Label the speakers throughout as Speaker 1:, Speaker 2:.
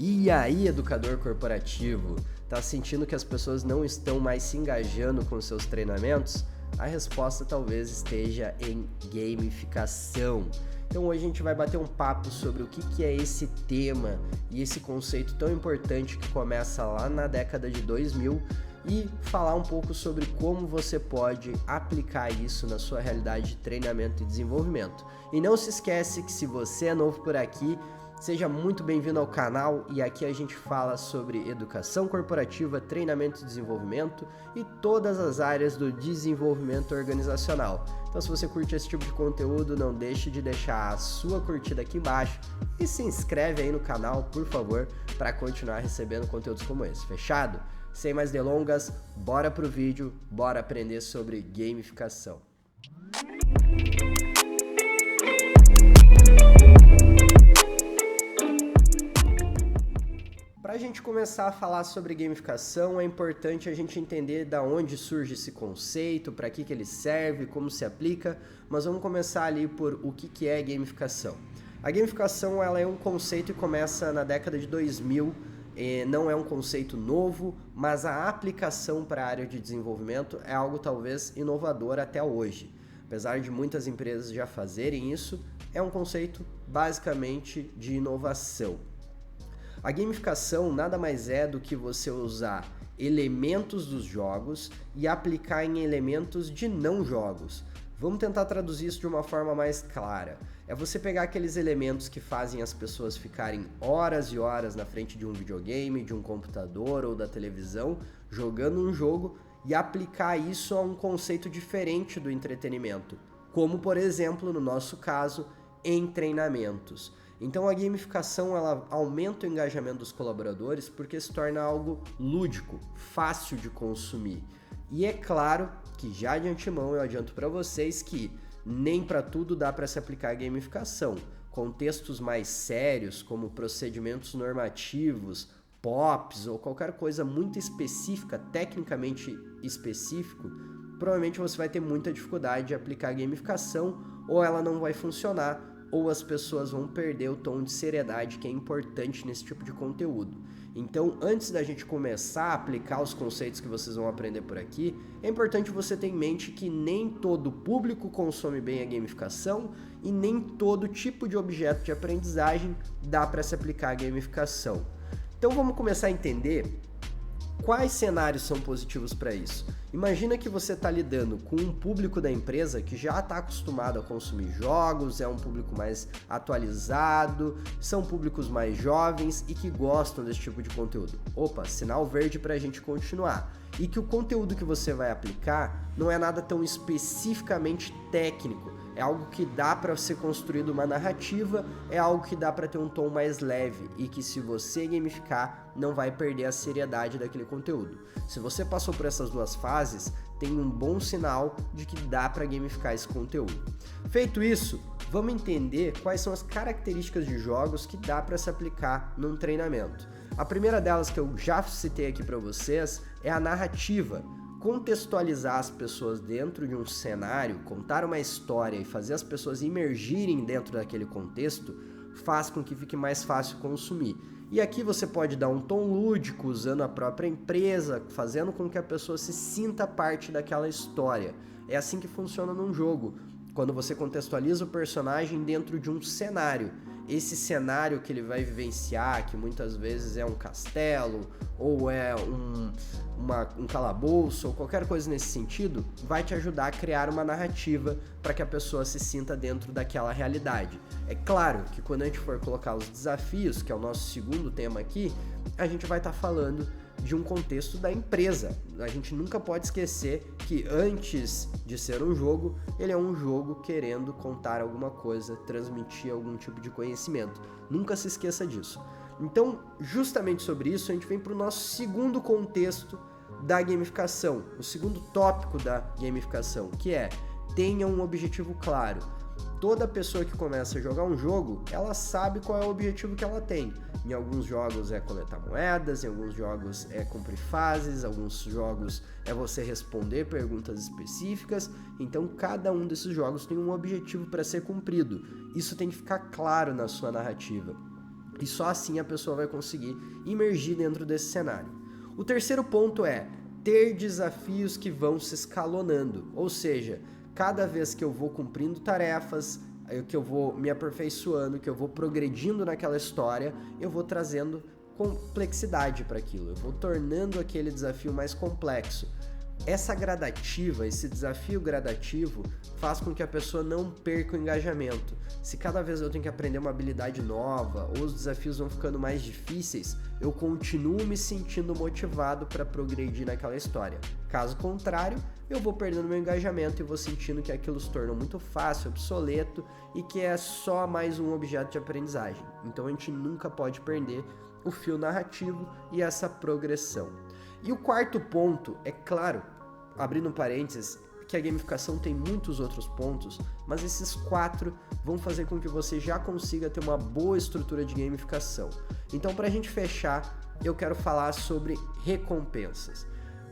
Speaker 1: E aí, educador corporativo, tá sentindo que as pessoas não estão mais se engajando com seus treinamentos? A resposta talvez esteja em gamificação. Então hoje a gente vai bater um papo sobre o que é esse tema e esse conceito tão importante que começa lá na década de 2000 e falar um pouco sobre como você pode aplicar isso na sua realidade de treinamento e desenvolvimento. E não se esquece que se você é novo por aqui, seja muito bem-vindo ao canal e aqui a gente fala sobre educação corporativa, treinamento e desenvolvimento e todas as áreas do desenvolvimento organizacional. Então se você curte esse tipo de conteúdo, não deixe de deixar a sua curtida aqui embaixo e se inscreve aí no canal, por favor, para continuar recebendo conteúdos como esse. Fechado? Sem mais delongas, bora pro vídeo, bora aprender sobre gamificação. Para a gente começar a falar sobre gamificação, é importante a gente entender da onde surge esse conceito, para que ele serve, como se aplica, mas vamos começar ali por o que é gamificação. A gamificação ela é um conceito que começa na década de 2000, não é um conceito novo, mas a aplicação para a área de desenvolvimento é algo talvez inovador até hoje. Apesar de muitas empresas já fazerem isso, é um conceito basicamente de inovação. A gamificação nada mais é do que você usar elementos dos jogos e aplicar em elementos de não jogos. Vamos tentar traduzir isso de uma forma mais clara. É você pegar aqueles elementos que fazem as pessoas ficarem horas e horas na frente de um videogame, de um computador ou da televisão, jogando um jogo e aplicar isso a um conceito diferente do entretenimento, como por exemplo, no nosso caso, em treinamentos. Então a gamificação ela aumenta o engajamento dos colaboradores porque se torna algo lúdico, fácil de consumir. E é claro que já de antemão eu adianto para vocês que nem para tudo dá para se aplicar a gamificação. Contextos mais sérios, como procedimentos normativos, POPs ou qualquer coisa muito específica, tecnicamente específico, provavelmente você vai ter muita dificuldade de aplicar a gamificação ou ela não vai funcionar ou as pessoas vão perder o tom de seriedade que é importante nesse tipo de conteúdo. Então, antes da gente começar a aplicar os conceitos que vocês vão aprender por aqui, é importante você ter em mente que nem todo público consome bem a gamificação e nem todo tipo de objeto de aprendizagem dá para se aplicar a gamificação. Então, vamos começar a entender quais cenários são positivos para isso. Imagina que você está lidando com um público da empresa que já está acostumado a consumir jogos, é um público mais atualizado, são públicos mais jovens e que gostam desse tipo de conteúdo. Opa, sinal verde para a gente continuar. E que o conteúdo que você vai aplicar não é nada tão especificamente técnico, é algo que dá para ser construído uma narrativa, é algo que dá para ter um tom mais leve e que se você gamificar não vai perder a seriedade daquele conteúdo. Se você passou por essas duas fases, tem um bom sinal de que dá para gamificar esse conteúdo. Feito isso, vamos entender quais são as características de jogos que dá para se aplicar num treinamento. A primeira delas que eu já citei aqui para vocês é a narrativa. Contextualizar as pessoas dentro de um cenário, contar uma história e fazer as pessoas imergirem dentro daquele contexto faz com que fique mais fácil consumir. E aqui você pode dar um tom lúdico usando a própria empresa, fazendo com que a pessoa se sinta parte daquela história. É assim que funciona num jogo, quando você contextualiza o personagem dentro de um cenário. Esse cenário que ele vai vivenciar, que muitas vezes é um castelo, ou é um calabouço, ou qualquer coisa nesse sentido, vai te ajudar a criar uma narrativa para que a pessoa se sinta dentro daquela realidade. É claro que quando a gente for colocar os desafios, que é o nosso segundo tema aqui, a gente vai estar falando de um contexto da empresa. A gente nunca pode esquecer que antes de ser um jogo, ele é um jogo querendo contar alguma coisa, transmitir algum tipo de conhecimento. Nunca se esqueça disso. Então, justamente sobre isso, a gente vem para o nosso segundo contexto da gamificação, o segundo tópico da gamificação, que é tenha um objetivo claro. Toda pessoa que começa a jogar um jogo, ela sabe qual é o objetivo que ela tem. Em alguns jogos é coletar moedas, em alguns jogos é cumprir fases, alguns jogos é você responder perguntas específicas. Então cada um desses jogos tem um objetivo para ser cumprido. Isso tem que ficar claro na sua narrativa. E só assim a pessoa vai conseguir imergir dentro desse cenário. O terceiro ponto é ter desafios que vão se escalonando, ou seja, cada vez que eu vou cumprindo tarefas, que eu vou me aperfeiçoando, que eu vou progredindo naquela história, eu vou trazendo complexidade para aquilo, eu vou tornando aquele desafio mais complexo. Essa gradativa, esse desafio gradativo faz com que a pessoa não perca o engajamento. Se cada vez eu tenho que aprender uma habilidade nova ou os desafios vão ficando mais difíceis, eu continuo me sentindo motivado para progredir naquela história. Caso contrário, eu vou perdendo meu engajamento e vou sentindo que aquilo se tornou muito fácil, obsoleto e que é só mais um objeto de aprendizagem. Então a gente nunca pode perder o fio narrativo e essa progressão. E o quarto ponto, é claro, abrindo um parênteses, que a gamificação tem muitos outros pontos, mas esses 4 vão fazer com que você já consiga ter uma boa estrutura de gamificação. Então, para a gente fechar, eu quero falar sobre recompensas.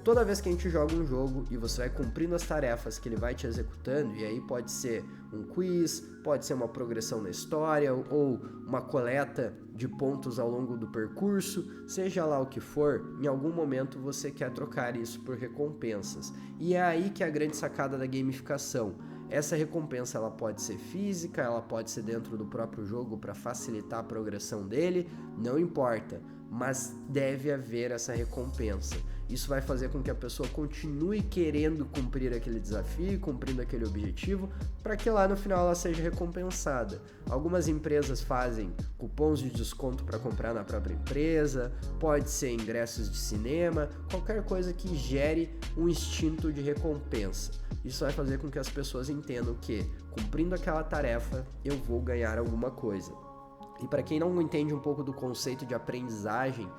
Speaker 1: Toda vez que a gente joga um jogo e você vai cumprindo as tarefas que ele vai te executando, e aí pode ser um quiz, pode ser uma progressão na história ou uma coleta de pontos ao longo do percurso, seja lá o que for, em algum momento você quer trocar isso por recompensas. E é aí que é a grande sacada da gamificação. Essa recompensa ela pode ser física, ela pode ser dentro do próprio jogo para facilitar a progressão dele, não importa, mas deve haver essa recompensa. Isso vai fazer com que a pessoa continue querendo cumprir aquele desafio, cumprindo aquele objetivo, para que lá no final ela seja recompensada. Algumas empresas fazem cupons de desconto para comprar na própria empresa, pode ser ingressos de cinema, qualquer coisa que gere um instinto de recompensa. Isso vai fazer com que as pessoas entendam que, cumprindo aquela tarefa, eu vou ganhar alguma coisa. E para quem não entende um pouco do conceito de aprendizagem,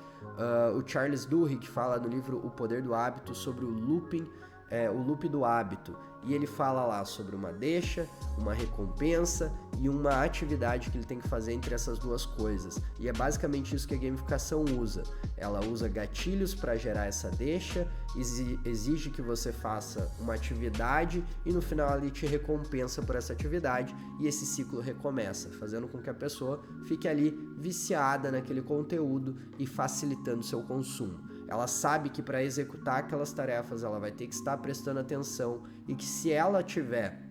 Speaker 1: o Charles Duhigg fala no livro O Poder do Hábito sobre o loop do hábito. E ele fala lá sobre uma deixa, uma recompensa e uma atividade que ele tem que fazer entre essas duas coisas. E é basicamente isso que a gamificação usa. Ela usa gatilhos para gerar essa deixa, exige que você faça uma atividade e no final ele te recompensa por essa atividade e esse ciclo recomeça, fazendo com que a pessoa fique ali viciada naquele conteúdo e facilitando seu consumo. Ela sabe que para executar aquelas tarefas ela vai ter que estar prestando atenção e que se ela tiver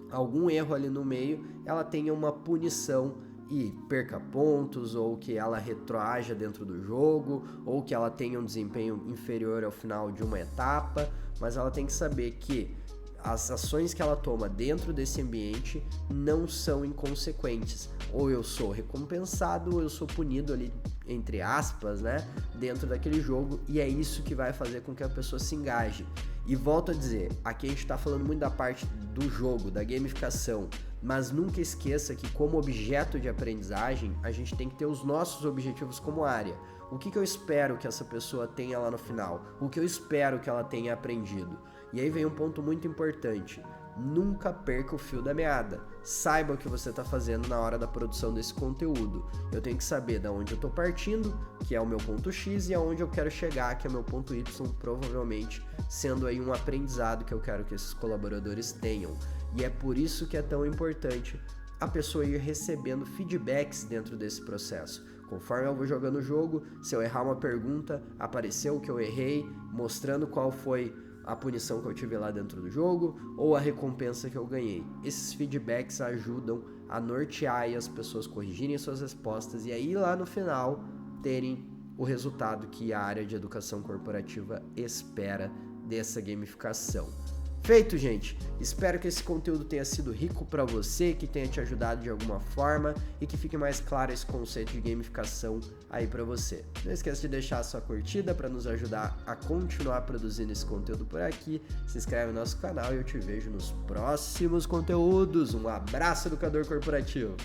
Speaker 1: algum erro ali no meio, ela tenha uma punição e perca pontos, ou que ela retroaja dentro do jogo, ou que ela tenha um desempenho inferior ao final de uma etapa, mas ela tem que saber que as ações que ela toma dentro desse ambiente não são inconsequentes. Ou eu sou recompensado ou eu sou punido ali, entre aspas, né, dentro daquele jogo, e é isso que vai fazer com que a pessoa se engaje. E volto a dizer, aqui a gente está falando muito da parte do jogo, da gamificação, mas nunca esqueça que como objeto de aprendizagem, a gente tem que ter os nossos objetivos como área. O que eu espero que essa pessoa tenha lá no final? O que eu espero que ela tenha aprendido? E aí vem um ponto muito importante. Nunca perca o fio da meada. Saiba o que você está fazendo na hora da produção desse conteúdo. Eu tenho que saber de onde eu estou partindo, que é o meu ponto X, e aonde eu quero chegar, que é o meu ponto Y, provavelmente sendo aí um aprendizado que eu quero que esses colaboradores tenham. E é por isso que é tão importante a pessoa ir recebendo feedbacks dentro desse processo. Conforme eu vou jogando o jogo, se eu errar uma pergunta, apareceu o que eu errei, mostrando qual foi a punição que eu tive lá dentro do jogo ou a recompensa que eu ganhei. Esses feedbacks ajudam a nortear e as pessoas corrigirem suas respostas e aí lá no final terem o resultado que a área de educação corporativa espera dessa gamificação. Feito, gente! Espero que esse conteúdo tenha sido rico para você, que tenha te ajudado de alguma forma e que fique mais claro esse conceito de gamificação aí para você. Não esqueça de deixar a sua curtida para nos ajudar a continuar produzindo esse conteúdo por aqui. Se inscreve no nosso canal e eu te vejo nos próximos conteúdos. Um abraço, educador corporativo!